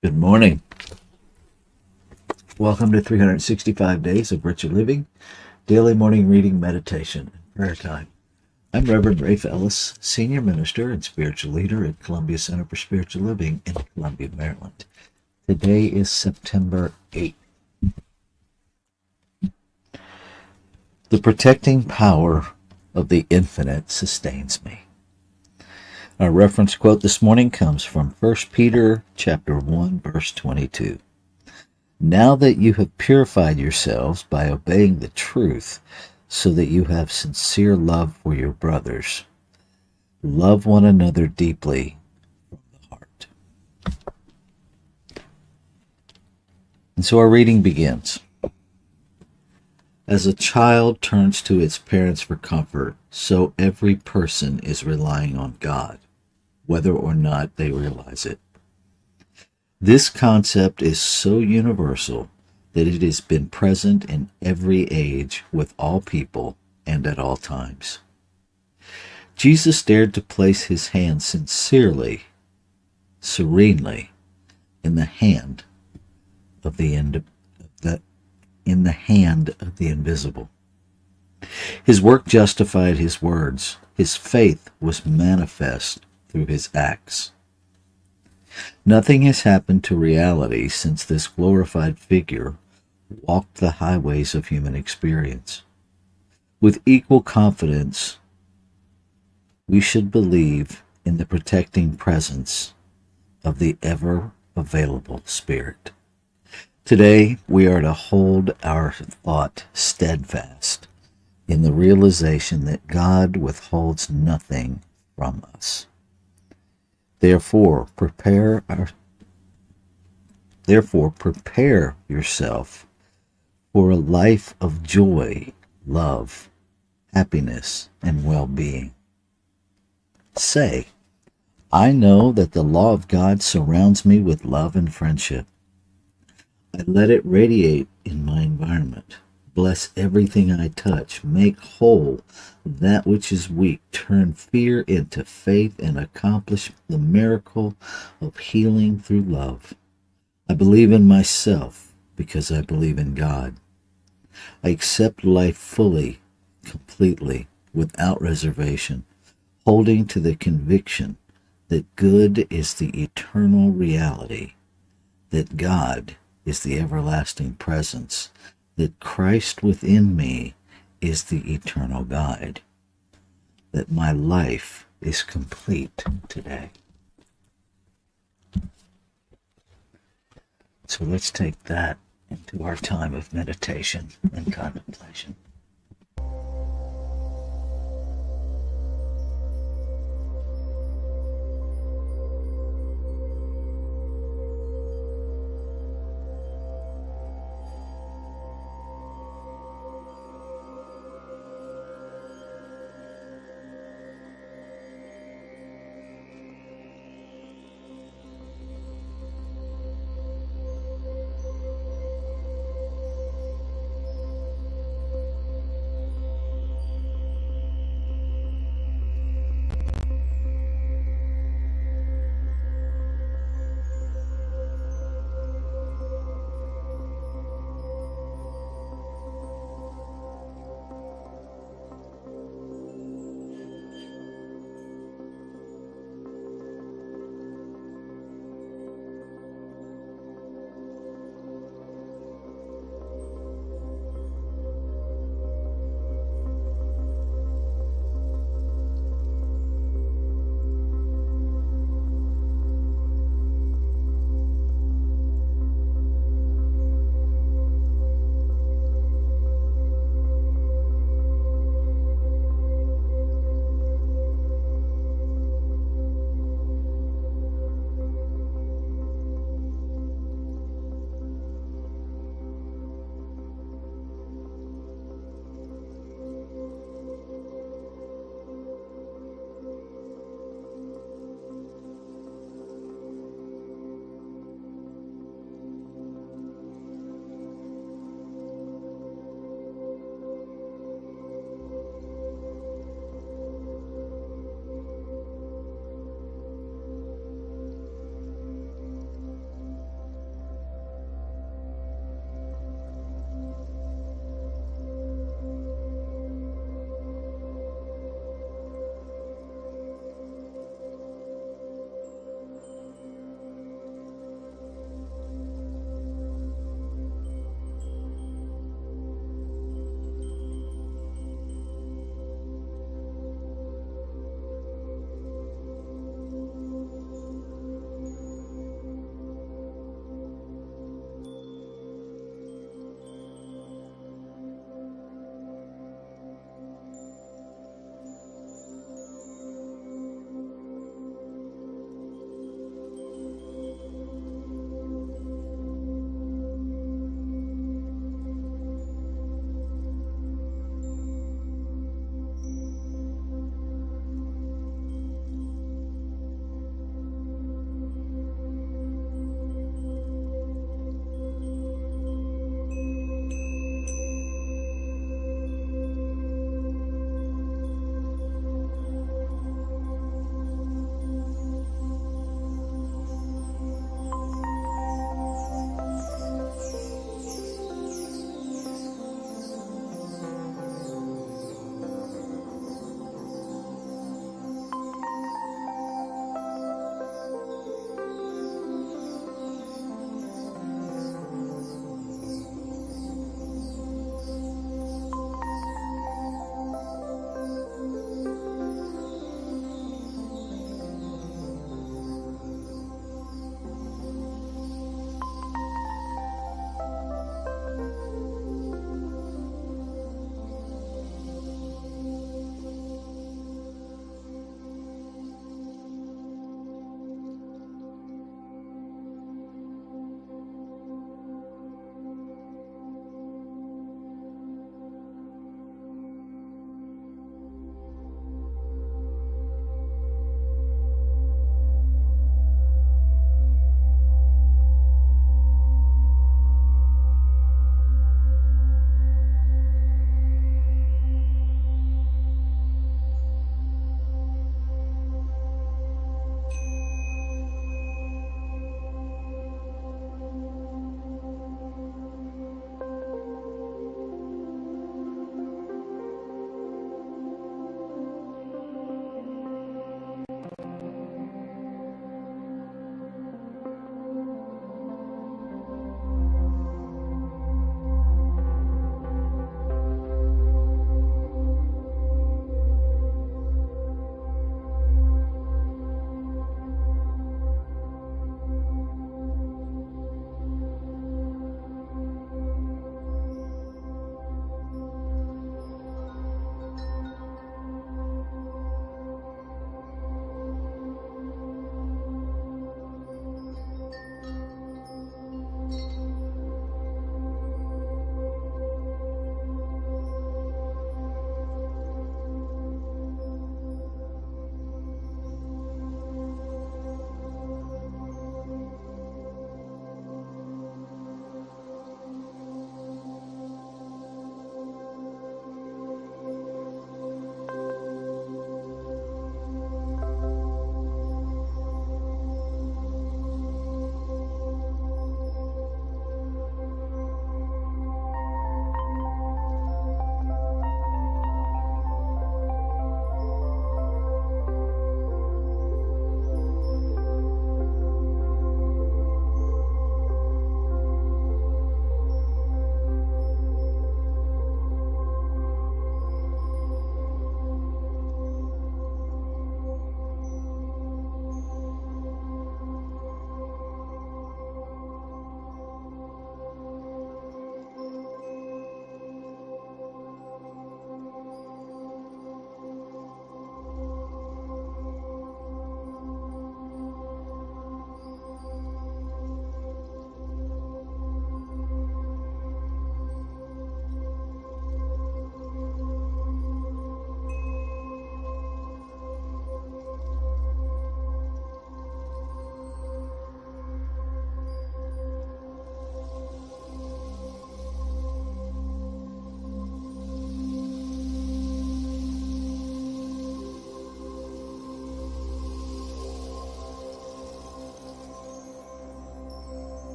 Good morning. Welcome to 365 Days of Richer Living, daily morning reading, meditation, and prayer time. I'm Reverend Rafe Ellis, Senior Minister and Spiritual Leader at Columbia Center for Spiritual Living in Columbia, Maryland. Today is September 8th. The protecting power of the infinite sustains me. Our reference quote this morning comes from 1 Peter chapter 1, verse 22. Now that you have purified yourselves by obeying the truth, so that you have sincere love for your brothers, love one another deeply from the heart. And so our reading begins. As a child turns to its parents for comfort, so every person is relying on God, whether or not they realize it. This concept is so universal that it has been present in every age with all people and at all times. Jesus dared to place his hand sincerely, serenely, in the hand of the invisible. His work justified his words. His faith was manifest through his acts. Nothing has happened to reality since this glorified figure walked the highways of human experience. With equal confidence, we should believe in the protecting presence of the ever-available Spirit. Today, we are to hold our thought steadfast in the realization that God withholds nothing from us. Therefore, prepare yourself for a life of joy, love, happiness, and well-being. Say, I know that the law of God surrounds me with love and friendship. I let it radiate in my environment. Bless everything I touch. Make whole that which is weak. Turn fear into faith and accomplish the miracle of healing through love. I believe in myself because I believe in God. I accept life fully, completely, without reservation, holding to the conviction that good is the eternal reality, that God is the everlasting presence, that Christ within me is the eternal guide, that my life is complete today. So let's take that into our time of meditation and contemplation.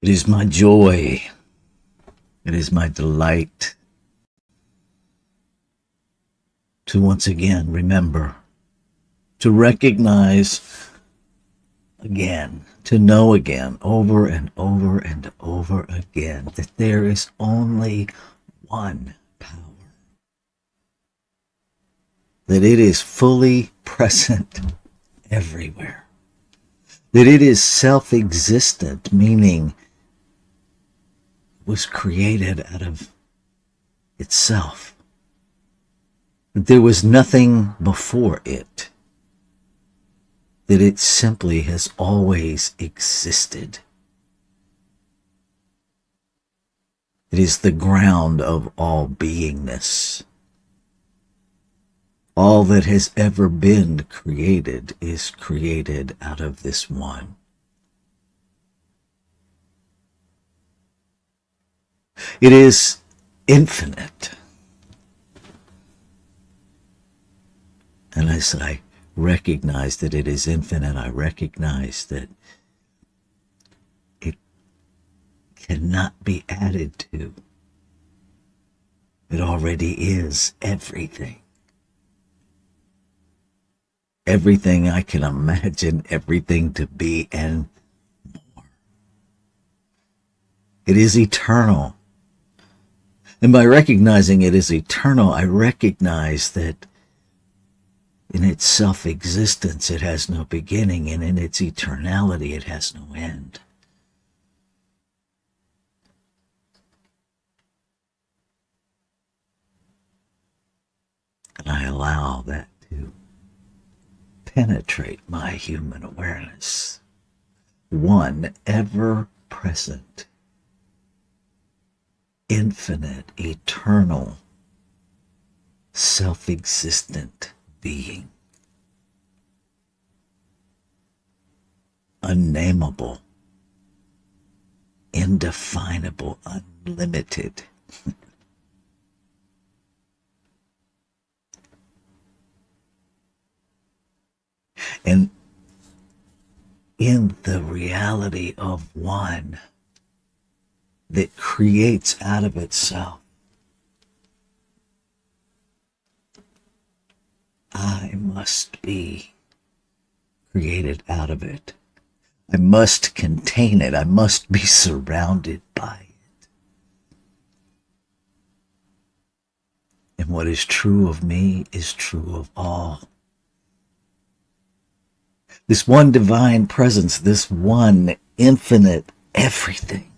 It is my joy. It is my delight to once again remember, to recognize again, to know again, over and over and over again, that there is only one power, that it is fully present everywhere, that it is self-existent, meaning it was created out of itself, that there was nothing before it, that it simply has always existed. It is the ground of all beingness. All that has ever been created is created out of this one. It is infinite. And as I recognize that it is infinite, I recognize that it cannot be added to. It already is everything. Everything I can imagine, everything to be, and more. It is eternal. And by recognizing it is eternal, I recognize that in its self-existence, it has no beginning, and in its eternality, it has no end. And I allow that to penetrate my human awareness. One ever-present, infinite, eternal, self-existent being, unnameable, indefinable, unlimited. And in the reality of one that creates out of itself, I must be created out of it. I must contain it. I must be surrounded by it. And what is true of me is true of all. This one divine presence, this one infinite everything,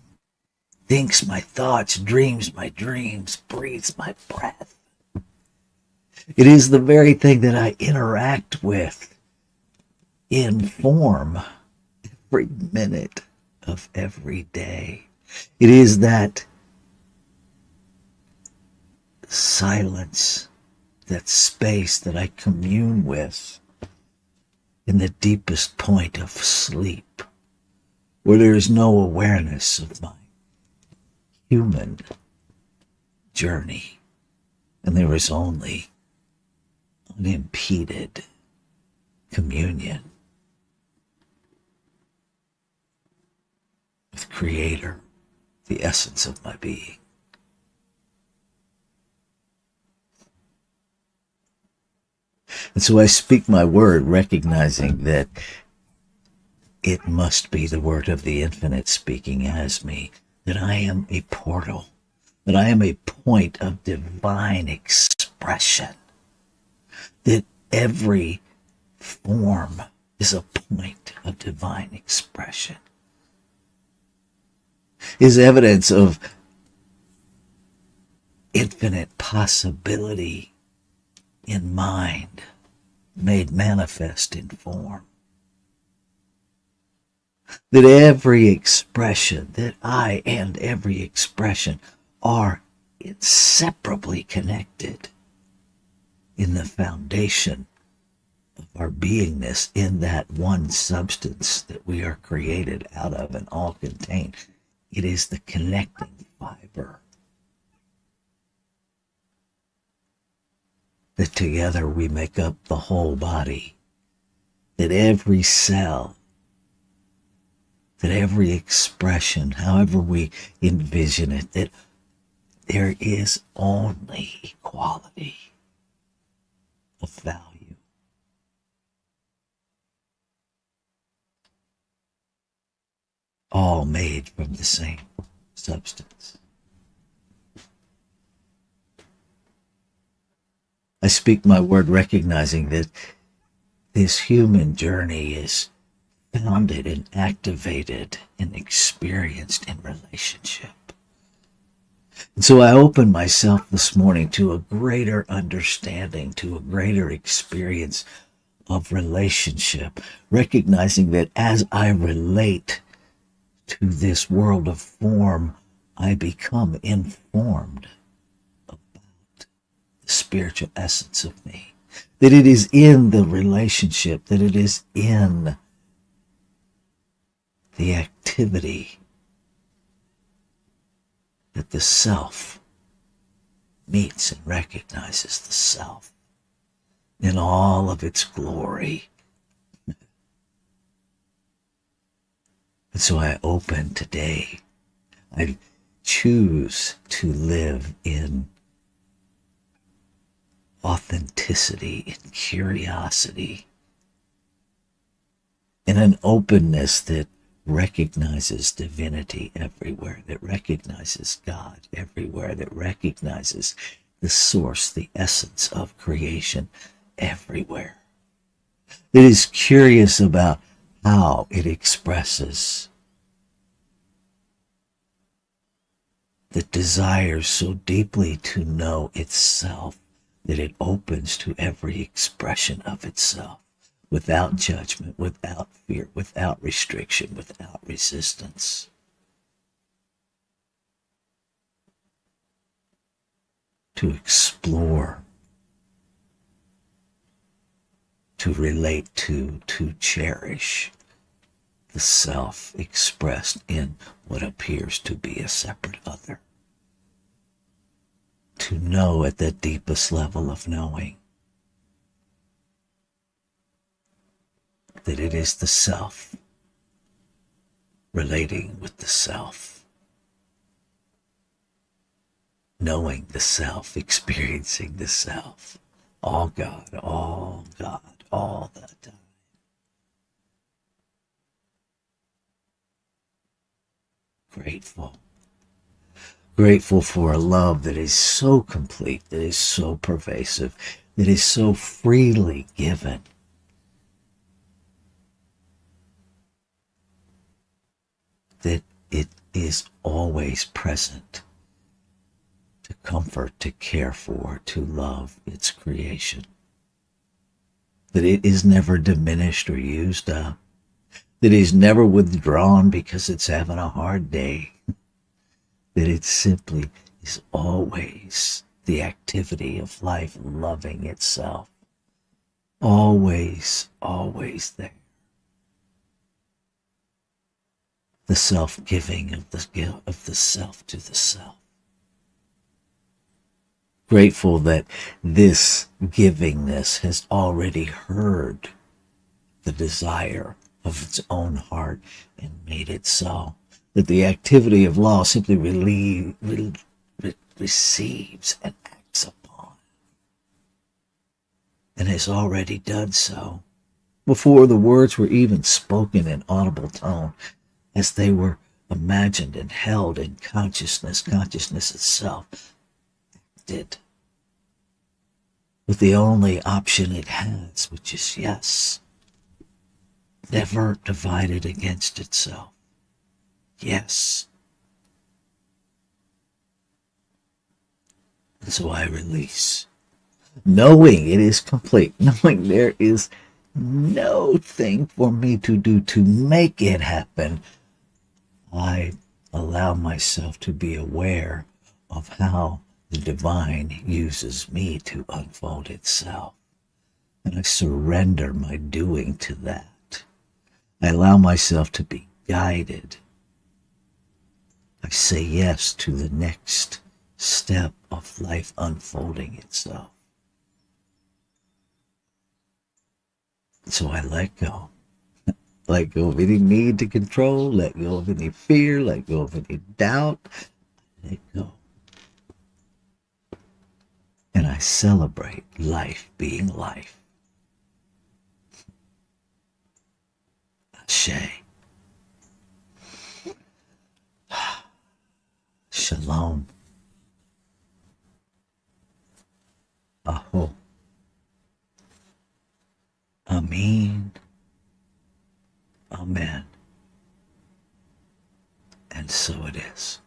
thinks my thoughts, dreams my dreams, breathes my breath. It is the very thing that I interact with in form every minute of every day. It is that silence, that space that I commune with in the deepest point of sleep, where there is no awareness of my human journey, and there is only unimpeded communion with Creator, the essence of my being. And so I speak my word, recognizing that it must be the word of the infinite speaking as me, that I am a portal, that I am a point of divine expression, that every form is a point of divine expression, is evidence of infinite possibility in mind, made manifest in form. That every expression, that I and every expression are inseparably connected in the foundation of our beingness, in that one substance that we are created out of and all contained. It is the connecting fiber that together we make up the whole body, that every cell that every expression, however we envision it, that there is only equality of value. All made from the same substance. I speak my word recognizing that this human journey is founded and activated and experienced in relationship. And so I open myself this morning to a greater understanding, to a greater experience of relationship, recognizing that as I relate to this world of form, I become informed about the spiritual essence of me. That it is in the relationship, that it is in the activity that the self meets and recognizes the self in all of its glory. And so I open today. I choose to live in authenticity, in curiosity, in an openness that recognizes divinity everywhere, that recognizes God everywhere, that recognizes the source, the essence of creation everywhere. That is curious about how it expresses, that desires so deeply to know itself that it opens to every expression of itself, without judgment, without fear, without restriction, without resistance. To explore, to relate to cherish the self expressed in what appears to be a separate other. To know at the deepest level of knowing that it is the self relating with the self, knowing the self, experiencing the self, all God, all the time. Grateful for a love that is so complete, that is so pervasive, that is so freely given. That it is always present to comfort, to care for, to love its creation. That it is never diminished or used up. That it is never withdrawn because it's having a hard day. That it simply is always the activity of life loving itself. Always, always there. The self-giving of the self to the self. Grateful that this givingness has already heard the desire of its own heart and made it so. That the activity of law simply receives and acts upon, and has already done so before the words were even spoken in audible tone, as they were imagined and held in consciousness itself acted with the only option it has, which is yes, never divided against itself. Yes. And so I release, knowing it is complete, knowing there is no thing for me to do to make it happen. I allow myself to be aware of how the divine uses me to unfold itself. And I surrender my doing to that. I allow myself to be guided. I say yes to the next step of life unfolding itself. So I let go. Let go of any need to control. Let go of any fear. Let go of any doubt. Let go. And I celebrate life being life. Ashe. Shalom. Aho. Amen. Amen. And so it is.